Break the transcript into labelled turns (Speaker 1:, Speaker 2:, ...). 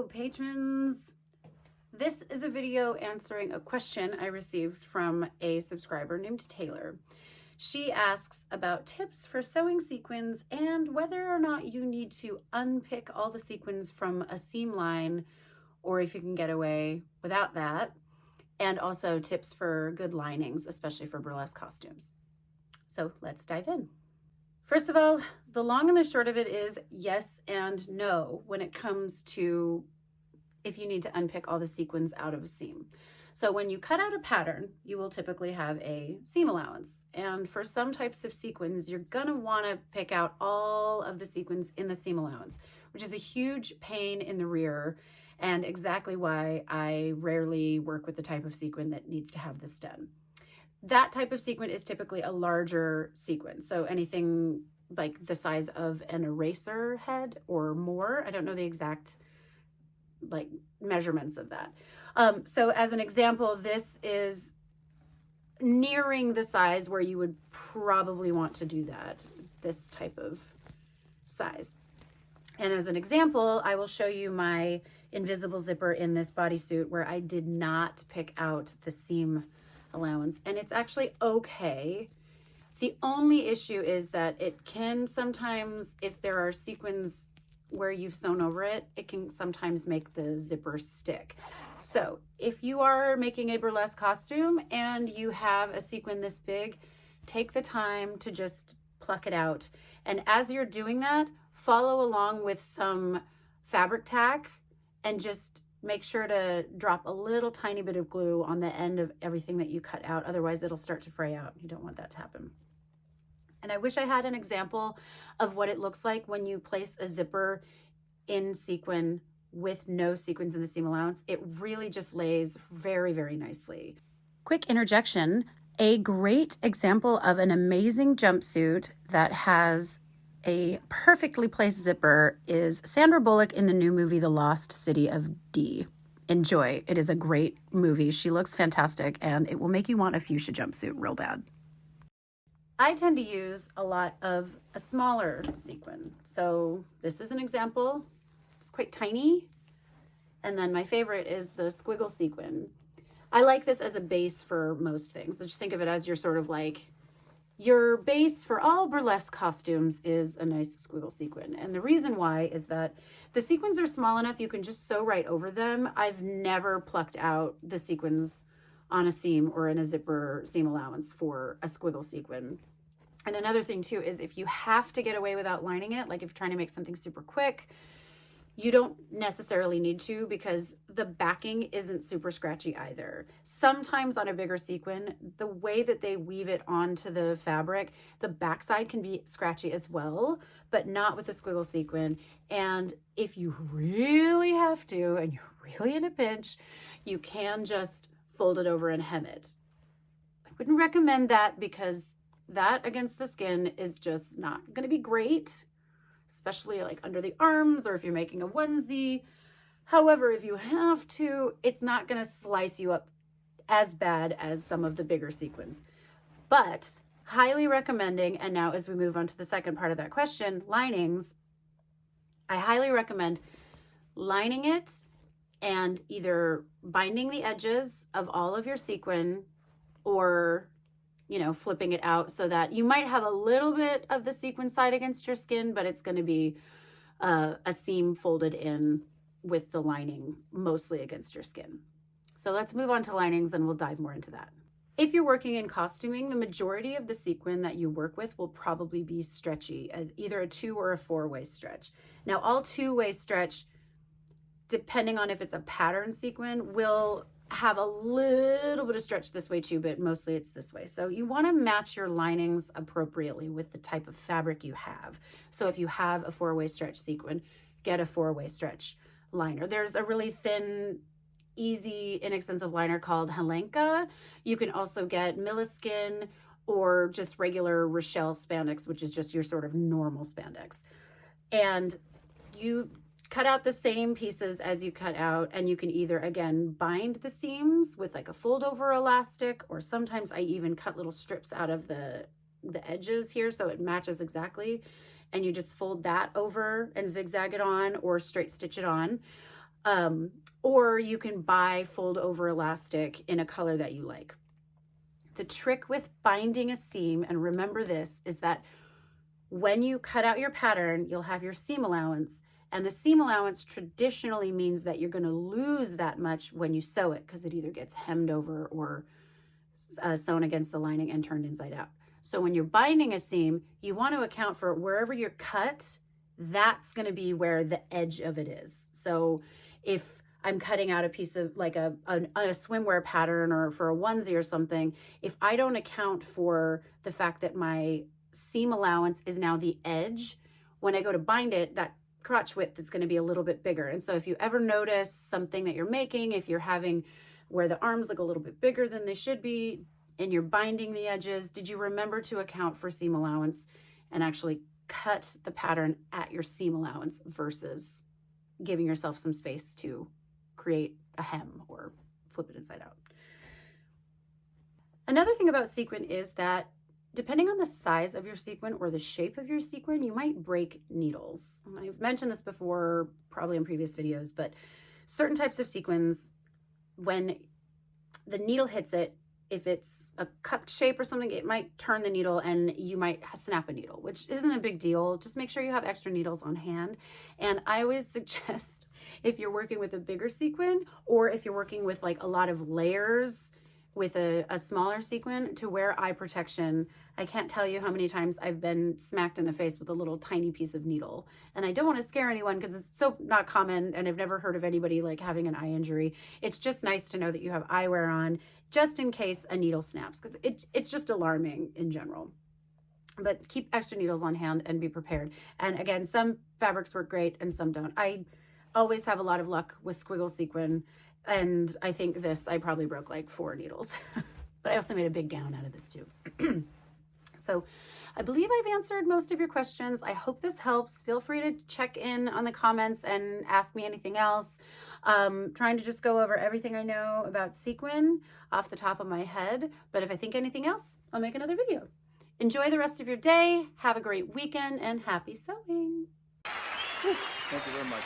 Speaker 1: patrons. This is a video answering a question I received from a subscriber named Taylor. She asks about tips for sewing sequins and whether or not you need to unpick all the sequins from a seam line or if you can get away without that, and also tips for good linings, especially for burlesque costumes. So let's dive in. First of all, the long and the short of it is yes and no when it comes to if you need to unpick all the sequins out of a seam. So when you cut out a pattern, you will typically have a seam allowance. And for some types of sequins, you're gonna wanna pick out all of the sequins in the seam allowance, which is a huge pain in the rear and exactly why I rarely work with the type of sequin that needs to have this done. That type of sequin is typically a larger sequin. So anything like the size of an eraser head or more. I don't know the exact measurements of that. So as an example, this is nearing the size where you would probably want to do that, this type of size. And as an example, I will show you my invisible zipper in this bodysuit where I did not pick out the seam allowance, and it's actually okay. The only issue is that it can sometimes, if there are sequins where you've sewn over it, it can sometimes make the zipper stick. So if you are making a burlesque costume and you have a sequin this big, take the time to just pluck it out. And as you're doing that, follow along with some fabric tack and just make sure to drop a little tiny bit of glue on the end of everything that you cut out. Otherwise it'll start to fray out. You don't want that to happen. And I wish I had an example of what it looks like when you place a zipper in sequin with no sequins in the seam allowance. It really just lays very, very nicely. Quick interjection, a great example of an amazing jumpsuit that has a perfectly placed zipper is Sandra Bullock in the new movie, The Lost City of D. Enjoy. It is a great movie. She looks fantastic and it will make you want a fuchsia jumpsuit real bad. I tend to use a lot of a smaller sequin. So this is an example. It's quite tiny. And then my favorite is the squiggle sequin. I like this as a base for most things. So just think of it as your sort of like, your base for all burlesque costumes is a nice squiggle sequin. And the reason why is that the sequins are small enough you can just sew right over them. I've never plucked out the sequins on a seam or in a zipper seam allowance for a squiggle sequin. And another thing too is if you have to get away without lining it, like if you're trying to make something super quick, you don't necessarily need to because the backing isn't super scratchy either. Sometimes on a bigger sequin, the way that they weave it onto the fabric, the backside can be scratchy as well, but not with the squiggle sequin. And if you really have to, and you're really in a pinch, you can just fold it over and hem it. I wouldn't recommend that because that against the skin is just not gonna be great, especially like under the arms or if you're making a onesie. However, if you have to, it's not gonna slice you up as bad as some of the bigger sequins. But highly recommending, and now as we move on to the second part of that question, linings, I highly recommend lining it and either binding the edges of all of your sequin or flipping it out so that you might have a little bit of the sequin side against your skin, but it's going to be a seam folded in with the lining mostly against your skin. So let's move on to linings and we'll dive more into that. If you're working in costuming, the majority of the sequin that you work with will probably be stretchy, either a 2 or a 4-way stretch. Now, all 2-way stretch, depending on if it's a pattern sequin, will have a little bit of stretch this way too, but mostly it's this way. So you want to match your linings appropriately with the type of fabric you have. So if you have a 4-way stretch sequin, get a 4-way stretch liner. There's a really thin, easy, inexpensive liner called Helenka. You can also get Milliskin or just regular Rochelle spandex, which is just your sort of normal spandex. And you cut out the same pieces as you cut out, and you can either, again, bind the seams with like a fold over elastic, or sometimes I even cut little strips out of the edges here so it matches exactly, and you just fold that over and zigzag it on or straight stitch it on. Or you can buy fold over elastic in a color that you like. The trick with binding a seam, and remember this, is that when you cut out your pattern, you'll have your seam allowance, and the seam allowance traditionally means that you're going to lose that much when you sew it, because it either gets hemmed over or sewn against the lining and turned inside out. So when you're binding a seam, you want to account for wherever you're cut, that's going to be where the edge of it is. So if I'm cutting out a piece of like a swimwear pattern or for a onesie or something, if I don't account for the fact that my seam allowance is now the edge, when I go to bind it, that crotch width is going to be a little bit bigger. And so if you ever notice something that you're making, if you're having where the arms look a little bit bigger than they should be and you're binding the edges, did you remember to account for seam allowance and actually cut the pattern at your seam allowance versus giving yourself some space to create a hem or flip it inside out? Another thing about sequin is that depending on the size of your sequin or the shape of your sequin, you might break needles. And I've mentioned this before, probably in previous videos, but certain types of sequins, when the needle hits it, if it's a cupped shape or something, it might turn the needle and you might snap a needle, which isn't a big deal. Just make sure you have extra needles on hand. And I always suggest, if you're working with a bigger sequin or if you're working with like a lot of layers with a smaller sequin, to wear eye protection. I can't tell you how many times I've been smacked in the face with a little tiny piece of needle. And I don't want to scare anyone because it's so not common, and I've never heard of anybody like having an eye injury. It's just nice to know that you have eyewear on just in case a needle snaps, because it's just alarming in general. But keep extra needles on hand and be prepared. And again, some fabrics work great and some don't. I always have a lot of luck with squiggle sequin. And I think I probably broke like 4 needles, but I also made a big gown out of this too. So I believe I've answered most of your questions. I hope this helps. Feel free to check in on the comments and ask me anything else. Trying to just go over everything I know about sequin off the top of my head. But if I think anything else, I'll make another video. Enjoy the rest of your day. Have a great weekend and happy sewing.
Speaker 2: Thank you very much.